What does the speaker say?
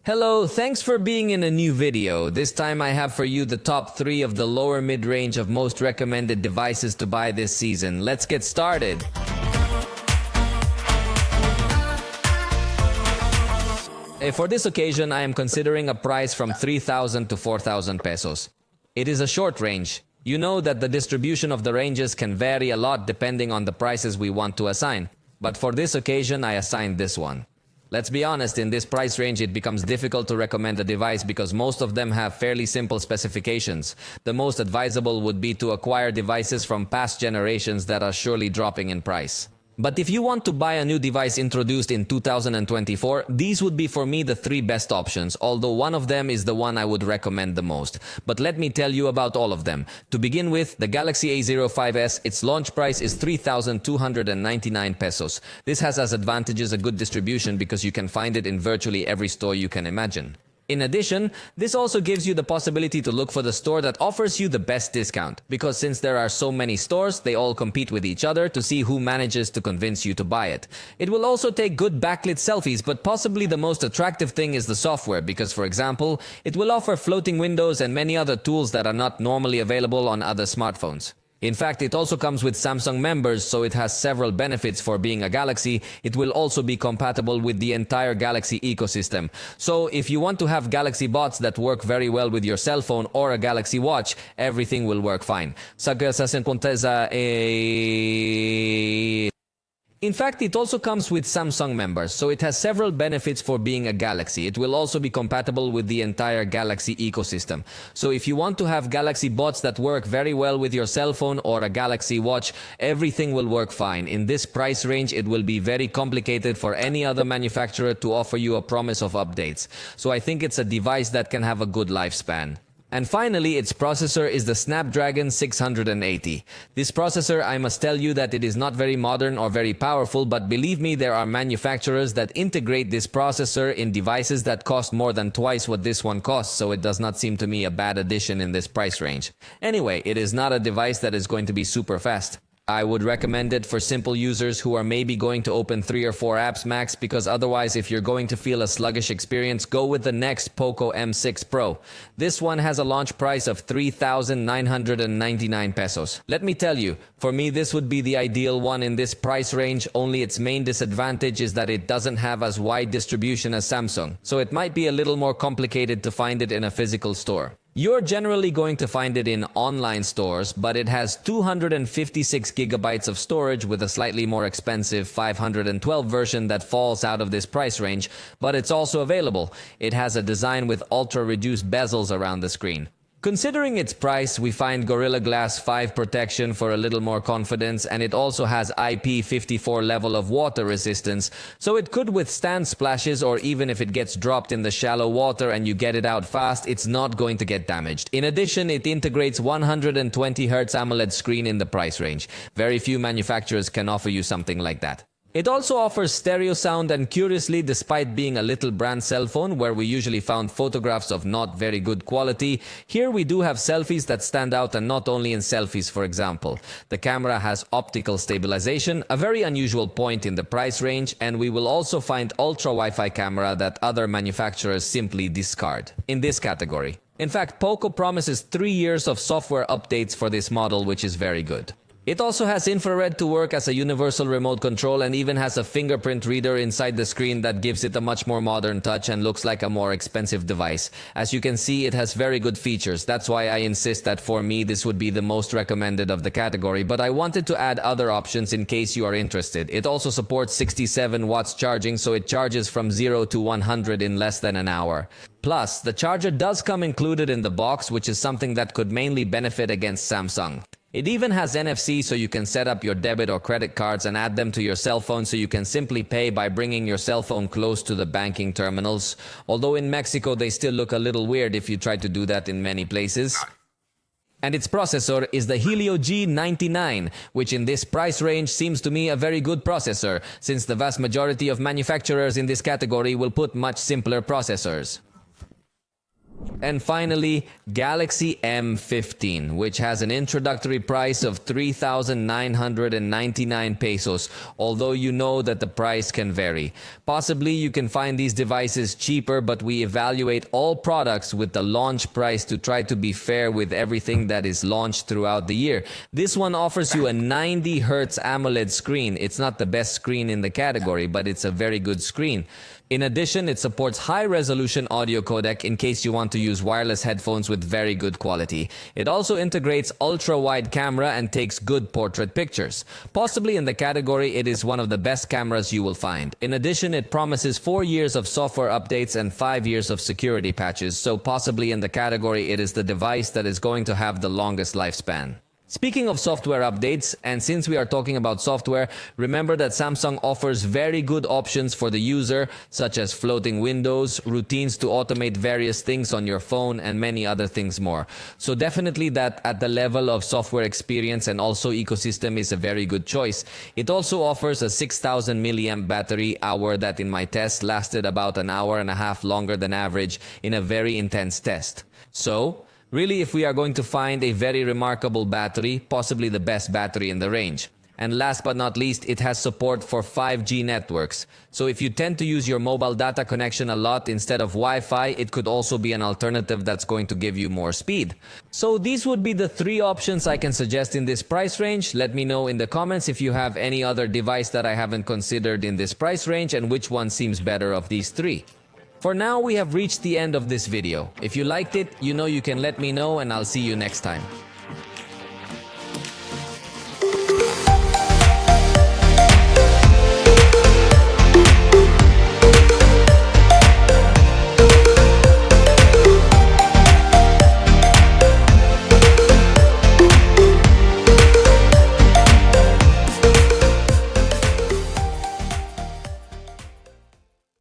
Hello, thanks for being in a new video. This time I have for you the top 3 of the lower mid-range of most recommended devices to buy this season. Let's get started. For this occasion, I am considering a price from 3,000 to 4,000 pesos. It is a short range. You know that the distribution of the ranges can vary a lot depending on the prices we want to assign. But for this occasion, I assigned this one. Let's be honest, in this price range it becomes difficult to recommend a device because most of them have fairly simple specifications. The most advisable would be to acquire devices from past generations that are surely dropping in price. But if you want to buy a new device introduced in 2024, these would be for me the 3 best options, although one of them is the one I would recommend the most. But let me tell you about all of them. To begin with, the Galaxy A5s, its launch price is 3,299 pesos. This has as advantages a good distribution because you can find it in virtually every store you can imagine. In addition, this also gives you the possibility to look for the store that offers you the best discount, because since there are so many stores, they all compete with each other to see who manages to convince you to buy it. It will also take good backlit selfies, but possibly the most attractive thing is the software, because for example, it will offer floating windows and many other tools that are not normally available on other smartphones. In fact, it also comes with Samsung members, so it has several benefits for being a Galaxy. It will also be compatible with the entire Galaxy ecosystem. So if you want to have Galaxy bots that work very well with your cell phone or a Galaxy Watch, everything will work fine. In fact, it also comes with Samsung members, so it has several benefits for being a Galaxy. It will also be compatible with the entire Galaxy ecosystem. So if you want to have Galaxy bots that work very well with your cell phone or a Galaxy Watch, everything will work fine. In this price range, it will be very complicated for any other manufacturer to offer you a promise of updates. So I think it's a device that can have a good lifespan. And finally, its processor is the Snapdragon 680. This processor, I must tell you that it is not very modern or very powerful, but believe me, there are manufacturers that integrate this processor in devices that cost more than twice what this one costs, so it does not seem to me a bad addition in this price range. Anyway, it is not a device that is going to be super fast. I would recommend it for simple users who are maybe going to open 3 or 4 apps max, because otherwise if you're going to feel a sluggish experience, go with the next Poco M6 Pro. This one has a launch price of 3,999 pesos. Let me tell you, for me this would be the ideal one in this price range, only its main disadvantage is that it doesn't have as wide distribution as Samsung, so it might be a little more complicated to find it in a physical store. You're generally going to find it in online stores, but it has 256 gigabytes of storage with a slightly more expensive 512 version that falls out of this price range, but it's also available. It has a design with ultra-reduced bezels around the screen. Considering its price, we find Gorilla Glass 5 protection for a little more confidence, and it also has IP54 level of water resistance, so it could withstand splashes, or even if it gets dropped in the shallow water and you get it out fast, it's not going to get damaged. In addition, it integrates 120Hz AMOLED screen in the price range. Very few manufacturers can offer you something like that. It also offers stereo sound, and curiously, despite being a little brand cell phone where we usually found photographs of not very good quality, here we do have selfies that stand out, and not only in selfies, for example. The camera has optical stabilization, a very unusual point in the price range, and we will also find ultra Wi-Fi camera that other manufacturers simply discard in this category. In fact, Poco promises 3 years of software updates for this model, which is very good. It also has infrared to work as a universal remote control, and even has a fingerprint reader inside the screen that gives it a much more modern touch and looks like a more expensive device. As you can see, it has very good features. That's why I insist that for me this would be the most recommended of the category, but I wanted to add other options in case you are interested. It also supports 67 watts charging, so it charges from 0 to 100 in less than an hour. Plus, the charger does come included in the box, which is something that could mainly benefit against Samsung. It even has NFC, so you can set up your debit or credit cards and add them to your cell phone, so you can simply pay by bringing your cell phone close to the banking terminals. Although in Mexico they still look a little weird if you try to do that in many places. And its processor is the Helio G99, which in this price range seems to me a very good processor, since the vast majority of manufacturers in this category will put much simpler processors. And finally, Galaxy M15, which has an introductory price of 3,999 pesos, although you know that the price can vary. Possibly you can find these devices cheaper, but we evaluate all products with the launch price to try to be fair with everything that is launched throughout the year. This one offers you a 90 Hz AMOLED screen. It's not the best screen in the category, but it's a very good screen. In addition, it supports high-resolution audio codec in case you want to use wireless headphones with very good quality. It also integrates ultra-wide camera and takes good portrait pictures. Possibly in the category, it is one of the best cameras you will find. In addition, it promises 4 years of software updates and 5 years of security patches, so possibly in the category, it is the device that is going to have the longest lifespan. Speaking of software updates, and since we are talking about software, remember that Samsung offers very good options for the user, such as floating windows, routines to automate various things on your phone, and many other things more. So definitely that at the level of software experience and also ecosystem is a very good choice. It also offers a 6,000 milliamp battery hour that in my test lasted about an hour and a half longer than average in a very intense test. So, really, if we are going to find a very remarkable battery, possibly the best battery in the range. And last but not least, it has support for 5G networks. So if you tend to use your mobile data connection a lot instead of Wi-Fi, it could also be an alternative that's going to give you more speed. So these would be the 3 options I can suggest in this price range. Let me know in the comments if you have any other device that I haven't considered in this price range and which one seems better of these 3. For now, we have reached the end of this video. If you liked it, you know you can let me know and I'll see you next time.